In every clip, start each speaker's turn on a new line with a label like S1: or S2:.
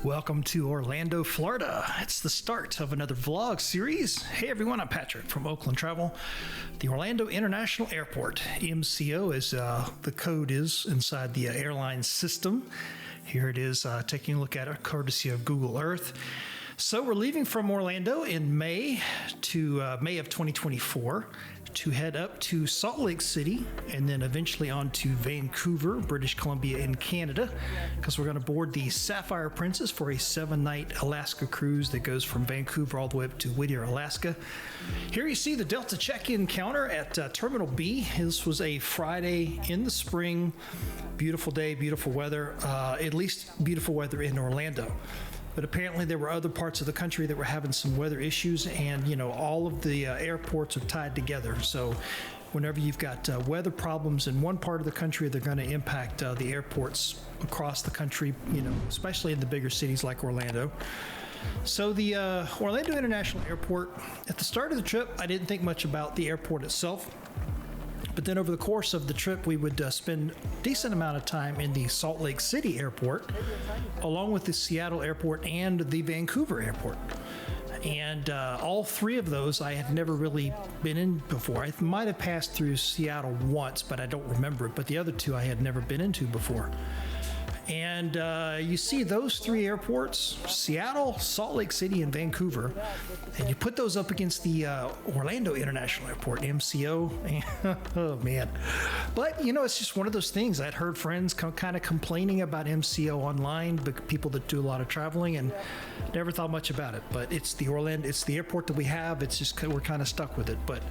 S1: Welcome to Orlando, Florida. It's the start of another vlog series. Hey everyone, I'm Patrick from Oakland Travel. The Orlando International Airport, MCO as the code is inside the airline system. Here it is, taking a look at it courtesy of Google Earth. So we're leaving from Orlando in May of 2024 to head up to Salt Lake City and then eventually on to Vancouver, British Columbia in Canada, because we're going to board the Sapphire Princess for a 7-night Alaska cruise that goes from Vancouver all the way up to Whittier, Alaska. Here you see the Delta check-in counter at Terminal B. This was a Friday in the spring. Beautiful day, beautiful weather, at least beautiful weather in Orlando. But apparently there were other parts of the country that were having some weather issues, and all of the airports are tied together. So whenever you've got weather problems in one part of the country, they're going to impact the airports across the country, especially in the bigger cities like Orlando. So the Orlando International Airport, at the start of the trip, I didn't think much about the airport itself. But then over the course of the trip, we would spend a decent amount of time in the Salt Lake City airport, along with the Seattle airport and the Vancouver airport. And all three of those I had never really been in before. I might have passed through Seattle once, but I don't remember it. But the other two I had never been into before. And you see those three airports, Seattle, Salt Lake City, and Vancouver, and you put those up against the Orlando International Airport, MCO. Oh, man. But, it's just one of those things. I'd heard friends kind of complaining about MCO online, but people that do a lot of traveling, and never thought much about it. But it's the airport that we have. It's just we're kind of stuck with it. But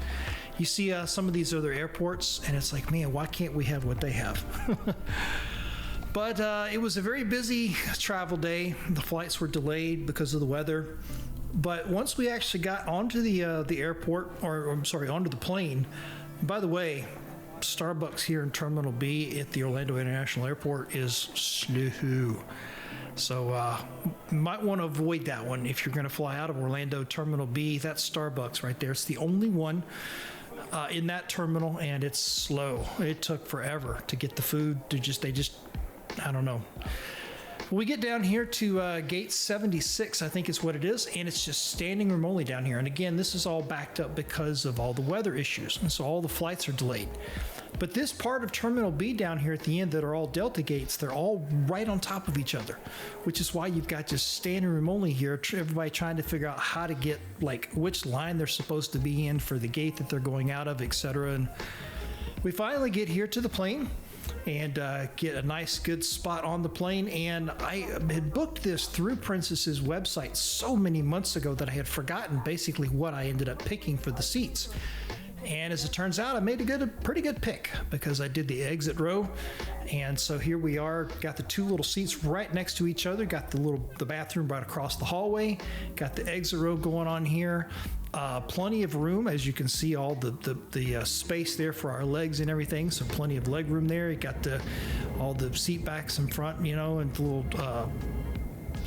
S1: you see some of these other airports, and it's like, man, why can't we have what they have? But it was a very busy travel day. The flights were delayed because of the weather. But once we actually got onto the airport, onto the plane. By the way, Starbucks here in Terminal B at the Orlando International Airport is slow. So you might want to avoid that one if you're going to fly out of Orlando Terminal B. That's Starbucks right there. It's the only one in that terminal, and it's slow. It took forever to get the food. I don't know. We get down here to gate 76, I think is what it is, and it's just standing room only down here. And again, this is all backed up because of all the weather issues, and so all the flights are delayed. But this part of Terminal B down here at the end that are all Delta gates, they're all right on top of each other, which is why you've got just standing room only here, everybody trying to figure out how to get, which line they're supposed to be in for the gate that they're going out of, etc. And we finally get here to the plane and get a nice good spot on the plane. And I had booked this through Princess's website so many months ago that I had forgotten basically what I ended up picking for the seats. And as it turns out, I made a pretty good pick because I did the exit row. And so here we are, got the two little seats right next to each other, got the bathroom right across the hallway, got the exit row going on here. Plenty of room, as you can see, all the space there for our legs and everything. So plenty of leg room there. You got all the seat backs in front, and the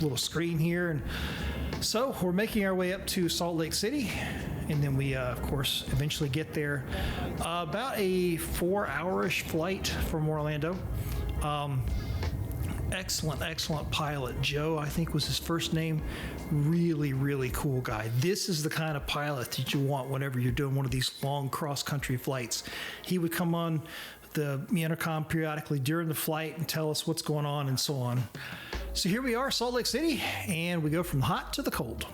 S1: little screen here. And so we're making our way up to Salt Lake City, and then we, of course, eventually get there. About a 4-hour-ish flight from Orlando. Excellent pilot. Joe, I think was his first name. Really, really cool guy. This is the kind of pilot that you want whenever you're doing one of these long cross-country flights. He would come on the intercom periodically during the flight and tell us what's going on and so on. So here we are, Salt Lake City, and we go from the hot to the cold.